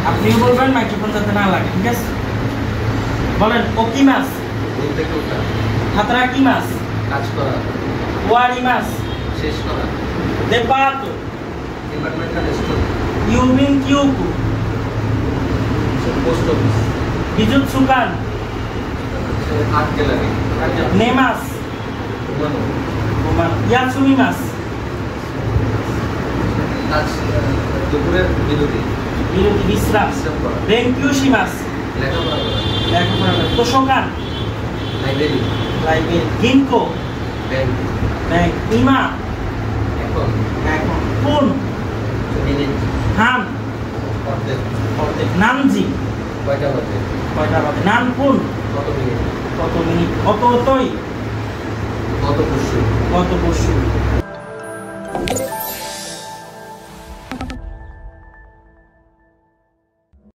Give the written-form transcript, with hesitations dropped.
আপনিও বলবেন, মাইক্রোফোন যাতে না লাগে, ঠিক আছে? বলেন, ওকি মাছ, হাতরাকি মাছ, কাজ করা, ওয়ারি মাছ, শেষ করা, দেপাতো, ডিপার্টমেন্টাল স্টোর, ইউমিন কিউকু, পোস্ট অফিস, বিজুৎসুকান, আর্ট গ্যালারি, নেমাস, ঘুমানো, ইয়াসুমি মাছ, কাজ, দুপুরের বিরতি, বিরতি বিশ্রাম, করা, বেঙ্কিউশি মাছ, লেখাপড়া করা, লেখাপড়া করা, তোষকান, লাইব্রেরি, লাইব্রেরি, গিনকো, ব্যাংক, ব্যাংক, ইমা, এখন, এখন, পুন, মিনিট, হান, অর্ধেক, অর্ধেক, নানজি, কয়টা বাজে, কয়টা বাজে, নানপুন, কত মিনিট, কত মিনিট, অত অতই, কত পরশু, কত পরশু,